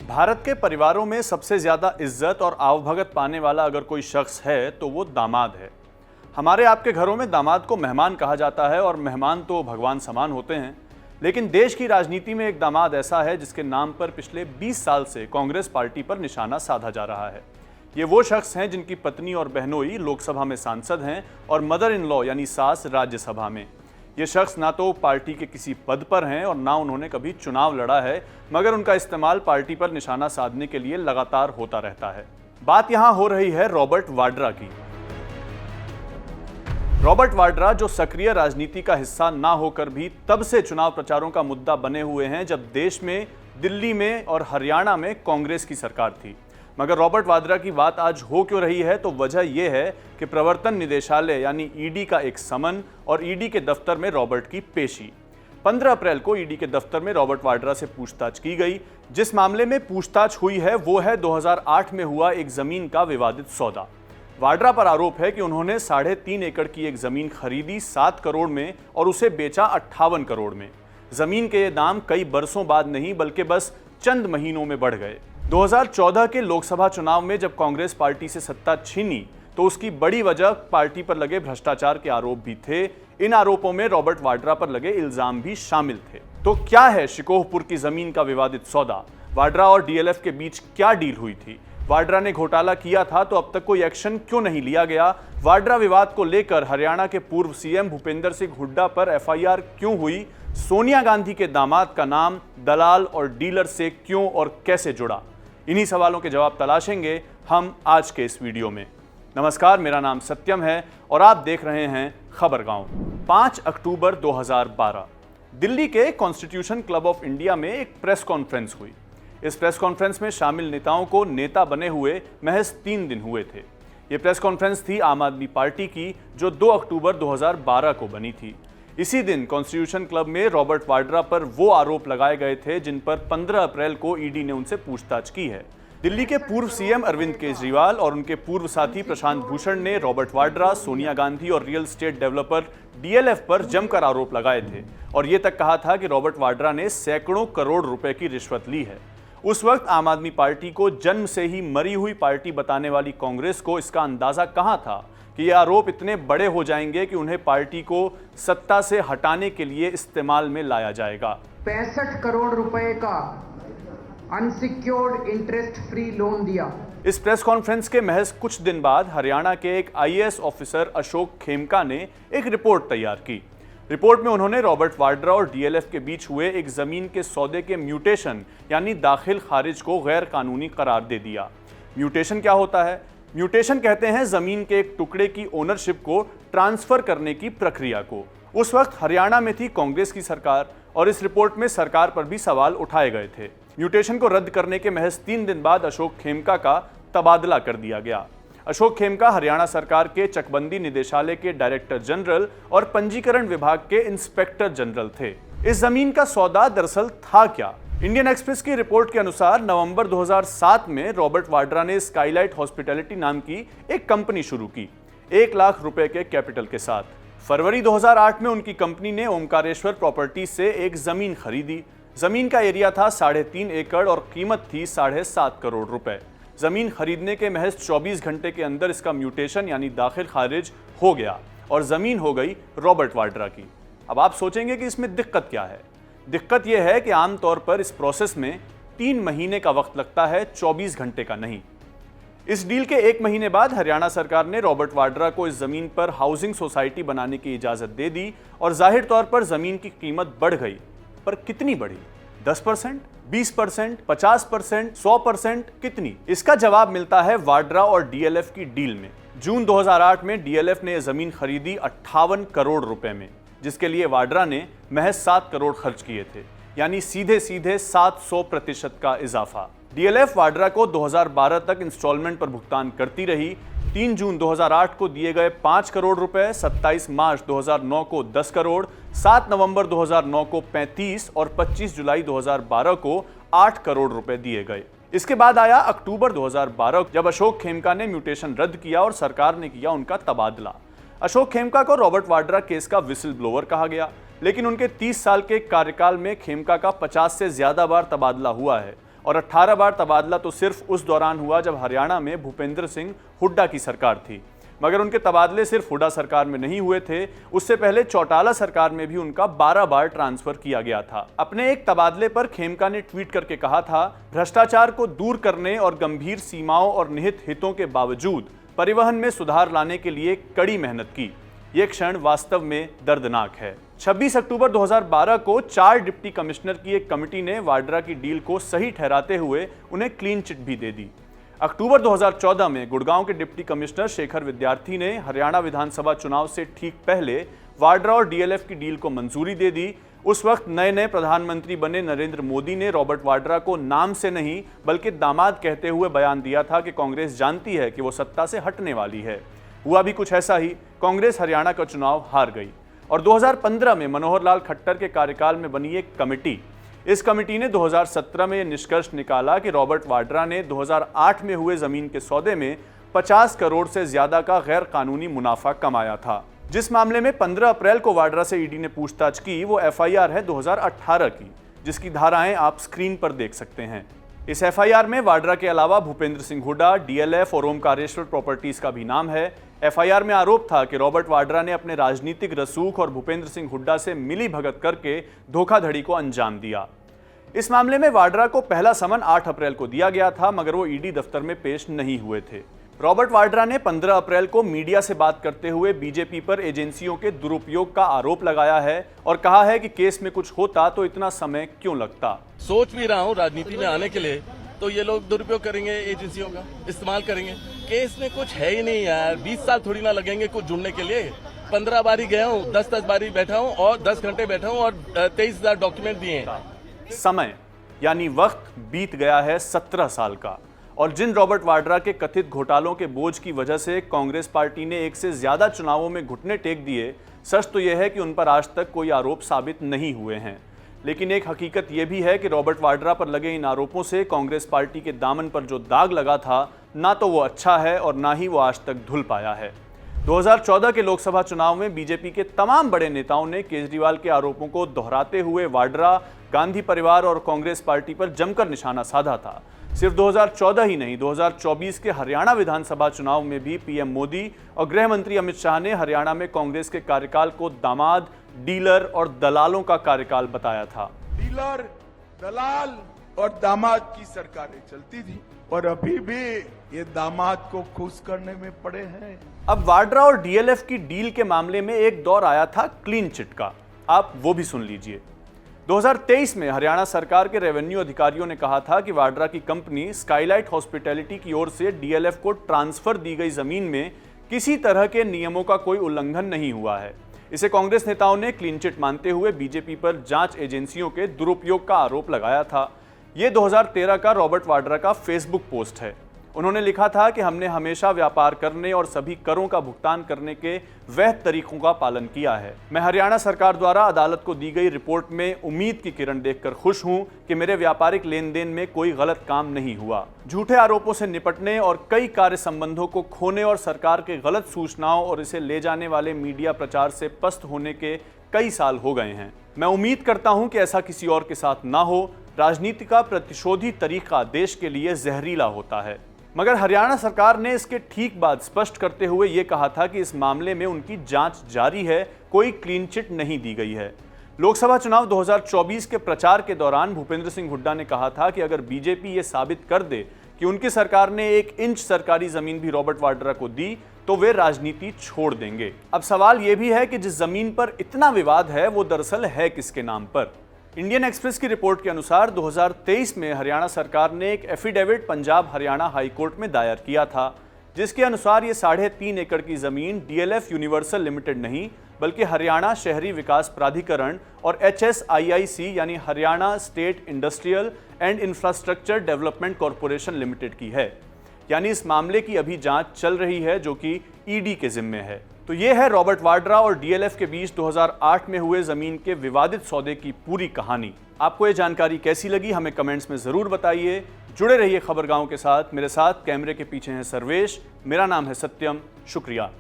भारत के परिवारों में सबसे ज़्यादा इज्जत और आवभगत पाने वाला अगर कोई शख्स है तो वो दामाद है। हमारे आपके घरों में दामाद को मेहमान कहा जाता है और मेहमान तो भगवान समान होते हैं। लेकिन देश की राजनीति में एक दामाद ऐसा है जिसके नाम पर पिछले 20 साल से कांग्रेस पार्टी पर निशाना साधा जा रहा है। ये वो शख्स हैं जिनकी पत्नी और बहनोई लोकसभा में सांसद हैं और मदर इन लॉ यानी सास राज्यसभा में। ये शख्स ना तो पार्टी के किसी पद पर हैं और ना उन्होंने कभी चुनाव लड़ा है, मगर उनका इस्तेमाल पार्टी पर निशाना साधने के लिए लगातार होता रहता है। बात यहां हो रही है रॉबर्ट वाड्रा की। रॉबर्ट वाड्रा जो सक्रिय राजनीति का हिस्सा ना होकर भी तब से चुनाव प्रचारों का मुद्दा बने हुए हैं जब देश में, दिल्ली में और हरियाणा में कांग्रेस की सरकार थी। मगर रॉबर्ट वाड्रा की बात आज हो क्यों रही है, तो वजह यह है कि प्रवर्तन निदेशालय यानी ईडी का एक समन और ईडी के दफ्तर में रॉबर्ट की पेशी। 15 अप्रैल को ईडी के दफ्तर में रॉबर्ट वाड्रा से पूछताछ की गई। जिस मामले में पूछताछ हुई है वो है 2008 में हुआ एक जमीन का विवादित सौदा। वाड्रा पर आरोप है कि उन्होंने 3.5 एकड़ की एक जमीन खरीदी 7 करोड़ में और उसे बेचा 58 करोड़ में। जमीन के ये दाम कई बरसों बाद नहीं बल्कि बस चंद महीनों में बढ़ गए। 2014 के लोकसभा चुनाव में जब कांग्रेस पार्टी से सत्ता छीनी तो उसकी बड़ी वजह पार्टी पर लगे भ्रष्टाचार के आरोप भी थे। इन आरोपों में रॉबर्ट वाड्रा पर लगे इल्जाम भी शामिल थे। तो क्या है शिकोहपुर की जमीन का विवादित सौदा? वाड्रा और डीएलएफ के बीच क्या डील हुई थी? वाड्रा ने घोटाला किया था तो अब तक कोई एक्शन क्यों नहीं लिया गया? वाड्रा विवाद को लेकर हरियाणा के पूर्व सीएम भूपेंद्र सिंह हुड्डा पर एफआईआर क्यों हुई? सोनिया गांधी के दामाद का नाम दलाल और डीलर से क्यों और कैसे जुड़ा? इन्हीं सवालों के जवाब तलाशेंगे हम आज के इस वीडियो में। नमस्कार, मेरा नाम सत्यम है और आप देख रहे हैं खबरगांव। 5 अक्टूबर 2012 दिल्ली के कॉन्स्टिट्यूशन क्लब ऑफ इंडिया में एक प्रेस कॉन्फ्रेंस हुई। इस प्रेस कॉन्फ्रेंस में शामिल नेताओं को नेता बने हुए महज 3 दिन हुए थे। ये प्रेस कॉन्फ्रेंस थी आम आदमी पार्टी की जो 2 अक्टूबर 2012 को बनी थी। इसी दिन कॉन्स्टिट्यूशन क्लब में रॉबर्ट वाड्रा पर वो आरोप लगाए गए थे जिन पर 15 अप्रैल को ईडी ने उनसे पूछताछ की है। दिल्ली के पूर्व सीएम अरविंद केजरीवाल और उनके पूर्व साथी प्रशांत भूषण ने रॉबर्ट वाड्रा, सोनिया गांधी और रियल एस्टेट डेवलपर डीएलएफ पर जमकर आरोप लगाए थे और ये तक कहा था कि रॉबर्ट वाड्रा ने सैकड़ों करोड़ रुपए की रिश्वत ली है। उस वक्त आम आदमी पार्टी को जन्म से ही मरी हुई पार्टी बताने वाली कांग्रेस को इसका अंदाजा कहां था कि ये आरोप इतने बड़े हो जाएंगे कि उन्हें पार्टी को सत्ता से हटाने के लिए इस्तेमाल में लाया जाएगा। 65 करोड़ रुपए का अनसिक्योर्ड इंटरेस्ट फ्री लोन दिया। इस प्रेस कॉन्फ्रेंस के महज कुछ दिन बाद हरियाणा के एक आईएएस ऑफिसर अशोक खेमका ने एक रिपोर्ट तैयार की। रिपोर्ट में उन्होंने रॉबर्ट वाड्रा और डीएलएफ के बीच हुए एक जमीन के सौदे के म्यूटेशन यानी दाखिल खारिज को गैर कानूनी करार दे दिया। म्यूटेशन क्या होता है? म्यूटेशन कहते हैं जमीन के एक टुकड़े की ओनरशिप को ट्रांसफर करने की प्रक्रिया को। उस वक्त हरियाणा में थी कांग्रेस की सरकार और इस रिपोर्ट में सरकार पर भी सवाल उठाए गए थे। म्यूटेशन को रद्द करने के महज 3 दिन बाद अशोक खेमका का तबादला कर दिया गया। अशोक खेमका हरियाणा सरकार के चकबंदी निदेशालय के डायरेक्टर जनरल और पंजीकरण विभाग के इंस्पेक्टर जनरल थे। इस जमीन का सौदा दरअसल था क्या? इंडियन एक्सप्रेस की रिपोर्ट के अनुसार नवंबर 2007 में रॉबर्ट वाड्रा ने स्काईलाइट हॉस्पिटैलिटी नाम की एक कंपनी शुरू की 1 लाख रुपए के कैपिटल के साथ। फरवरी 2008 में उनकी कंपनी ने ओमकारेश्वर प्रॉपर्टी से एक जमीन खरीदी। जमीन का एरिया था 3.5 एकड़ और कीमत थी 7.5 करोड़ रुपए। जमीन खरीदने के महज 24 घंटे के अंदर इसका म्यूटेशन यानी दाखिल खारिज हो गया और जमीन हो गई रॉबर्ट वाड्रा की। अब आप सोचेंगे कि इसमें दिक्कत क्या है? दिक्कत यह है कि आमतौर पर इस प्रोसेस में 3 महीने का वक्त लगता है, 24 घंटे का नहीं। इस डील के 1 महीने बाद हरियाणा सरकार ने रॉबर्ट वाड्रा को इस जमीन पर हाउसिंग सोसाइटी बनाने की इजाजत दे दी और जाहिर तौर पर जमीन की कीमत बढ़ गई। पर कितनी बढ़ी? 10%, 20%, 50%, 100%, कितनी? इसका जवाब मिलता है वाड्रा और डीएलएफ की डील में। जून 2008 में डीएलएफ ने यह जमीन खरीदी 58 करोड़ रुपए में, जिसके लिए वाड्रा ने महज 7 करोड़ खर्च किए थे, यानी सीधे सीधे 700% का इजाफा। डीएलएफ वाड्रा को 2012 तक इंस्टॉलमेंट पर भुगतान करती रही। 3 जून 2008 को दिए गए 5 करोड़ रुपए, 27 मार्च 2009 को 10 करोड़, 7 नवंबर 2009 को 35 और 25 जुलाई 2012 को 8 करोड़ रुपए दिए गए। इसके बाद आया अक्टूबर 2012 जब अशोक खेमका ने म्यूटेशन रद्द किया और सरकार ने किया उनका तबादला। अशोक खेमका को रॉबर्ट वाड्रा केस का विसिल ब्लोअर कहा गया, लेकिन उनके 30 साल के कार्यकाल में खेमका का 50 से ज्यादा बार तबादला हुआ है और 18 बार तबादला तो सिर्फ उस दौरान हुआ जब हरियाणा में भूपेंद्र सिंह हुड्डा की सरकार थी। मगर उनके तबादले सिर्फ हुड्डा सरकार में नहीं हुए थे, उससे पहले चौटाला सरकार में भी उनका 12 बार ट्रांसफर किया गया था। अपने एक तबादले पर खेमका ने ट्वीट करके कहा था, भ्रष्टाचार को दूर करने और गंभीर सीमाओं और निहित हितों के बावजूद परिवहन में सुधार लाने के लिए कड़ी मेहनत की। ये क्षण वास्तव में दर्दनाक है। 26 अक्टूबर 2012 को 4 डिप्टी कमिश्नर की एक कमेटी ने वाड्रा की डील को सही ठहराते हुए उन्हें क्लीन चिट भी दे दी। अक्टूबर 2014 में गुड़गांव के डिप्टी कमिश्नर शेखर विद्यार्थी ने हरियाणा विधानसभा चुनाव से ठीक पहले वाड्रा और डीएलएफ की डील को मंजूरी दे दी। उस वक्त नए प्रधानमंत्री बने नरेंद्र मोदी ने रॉबर्ट वाड्रा को नाम से नहीं बल्कि दामाद कहते हुए बयान दिया था कि कांग्रेस जानती है कि वो सत्ता से हटने वाली है। हुआ भी कुछ ऐसा ही, कांग्रेस हरियाणा का चुनाव हार गई और 2015 में मनोहर लाल खट्टर के कार्यकाल में बनी एक कमेटी, इस कमेटी ने 2017 में यह निष्कर्ष निकाला कि रॉबर्ट वाड्रा ने 2008 में हुए जमीन के सौदे में 50 करोड़ से ज्यादा का गैर कानूनी मुनाफा कमाया था। जिस मामले में 15 अप्रैल को वाड्रा से ईडी ने पूछताछ की, वो एफआईआर है 2018 की, जिसकी धाराएं आप स्क्रीन पर देख सकते हैं। इस एफआईआर में वाड्रा के अलावा भूपेंद्र सिंह हुड्डा, डीएलएफ और ओमकारेश्वर प्रॉपर्टीज का भी नाम है। एफआईआर में आरोप था कि रॉबर्ट वाड्रा ने अपने राजनीतिक रसूख और भूपेंद्र सिंह हुड्डा से मिली भगत करके धोखाधड़ी को अंजाम दिया। इस मामले में वाड्रा को पहला समन 8 अप्रैल को दिया गया था, मगर वो ईडी दफ्तर में पेश नहीं हुए थे। रॉबर्ट वाड्रा ने 15 अप्रैल को मीडिया से बात करते हुए बीजेपी पर एजेंसियों के दुरुपयोग का आरोप लगाया है और कहा है कि केस में कुछ होता तो इतना समय क्यों लगता। सोच भी रहा हूँ राजनीति में आने के लिए, तो ये लोग दुरुपयोग करेंगे, एजेंसियों का इस्तेमाल करेंगे। केस में कुछ है ही नहीं यार, 20 साल थोड़ी ना लगेंगे कुछ जुड़ने के लिए। 15 बारी गया हूँ, 10 बारी बैठा हूँ और 10 घंटे बैठा हूँ और 23,000 डॉक्यूमेंट दिए हैं। समय यानी वक्त बीत गया है 17 साल का, और जिन रॉबर्ट वाड्रा के कथित घोटालों के बोझ की वजह से कांग्रेस पार्टी ने एक से ज्यादा चुनावों में घुटने टेक दिए, सच तो यह है कि उन पर आज तक कोई आरोप साबित नहीं हुए हैं। लेकिन एक हकीकत यह भी है कि रॉबर्ट वाड्रा पर लगे इन आरोपों से कांग्रेस पार्टी के दामन पर जो दाग लगा था, ना तो वो अच्छा है और ना ही वो आज तक धुल पाया है। 2014 के लोकसभा चुनाव में बीजेपी के तमाम बड़े नेताओं ने केजरीवाल के आरोपों को दोहराते हुए वाड्रा, गांधी परिवार और कांग्रेस पार्टी पर जमकर निशाना साधा था। सिर्फ 2014 ही नहीं, 2024 के हरियाणा विधानसभा चुनाव में भी पीएम मोदी और गृह मंत्री अमित शाह ने हरियाणा में कांग्रेस के कार्यकाल को दामाद, डीलर और दलालों का कार्यकाल बताया था। डीलर, दलाल और दामाद की सरकारें चलती थी और अभी भी ये दामाद को खुश करने में पड़े हैं। अब वाड्रा और डीएलएफ की डील के मामले में एक दौर आया था क्लीन चिट का, आप वो भी सुन लीजिए। 2023 में हरियाणा सरकार के रेवेन्यू अधिकारियों ने कहा था कि वाड्रा की कंपनी स्काईलाइट हॉस्पिटैलिटी की ओर से डीएलएफ को ट्रांसफर दी गई जमीन में किसी तरह के नियमों का कोई उल्लंघन नहीं हुआ है। इसे कांग्रेस नेताओं ने क्लीन चिट मानते हुए बीजेपी पर जांच एजेंसियों के दुरुपयोग का आरोप लगाया था। ये 2013 का रॉबर्ट वाड्रा का फेसबुक पोस्ट है। उन्होंने लिखा था कि हमने हमेशा व्यापार करने और सभी करों का भुगतान करने के वैध तरीकों का पालन किया है। मैं हरियाणा सरकार द्वारा अदालत को दी गई रिपोर्ट में उम्मीद की किरण देखकर खुश हूं कि मेरे व्यापारिक लेन देन में कोई गलत काम नहीं हुआ। झूठे आरोपों से निपटने और कई कार्य संबंधों को खोने और सरकार के गलत सूचनाओं और इसे ले जाने वाले मीडिया प्रचार से पस्त होने के कई साल हो गए हैं। मैं उम्मीद करता हूं कि ऐसा किसी और के साथ ना हो। राजनीति का प्रतिशोधी तरीका देश के लिए जहरीला होता है। मगर हरियाणा सरकार ने इसके ठीक बाद स्पष्ट करते हुए यह कहा था कि इस मामले में उनकी जांच जारी है, कोई क्लीन चिट नहीं दी गई है। लोकसभा चुनाव 2024 के प्रचार के दौरान भूपेंद्र सिंह हुड्डा ने कहा था कि अगर बीजेपी ये साबित कर दे कि उनकी सरकार ने 1 इंच सरकारी जमीन भी रॉबर्ट वाड्रा को दी तो वे राजनीति छोड़ देंगे। अब सवाल यह भी है कि जिस जमीन पर इतना विवाद है वो दरअसल है किसके नाम पर। इंडियन एक्सप्रेस की रिपोर्ट के अनुसार 2023 में हरियाणा सरकार ने एक affidavit Punjab Haryana high court में दायर किया था, जिसके अनुसार ये 3.5 एकड़ की जमीन डीएलएफ यूनिवर्सल लिमिटेड नहीं बल्कि हरियाणा शहरी विकास प्राधिकरण और HSIIC यानी Haryana state industrial and infrastructure development corporation limited की है। यानी इस मामले की अभी जांच चल रही है जो कि ईडी के जिम्मे है। तो ये है रॉबर्ट वाड्रा और डीएलएफ के बीच 2008 में हुए जमीन के विवादित सौदे की पूरी कहानी। आपको ये जानकारी कैसी लगी हमें कमेंट्स में जरूर बताइए। जुड़े रहिए खबरगांव के साथ। मेरे साथ कैमरे के पीछे हैं सर्वेश, मेरा नाम है सत्यम। शुक्रिया।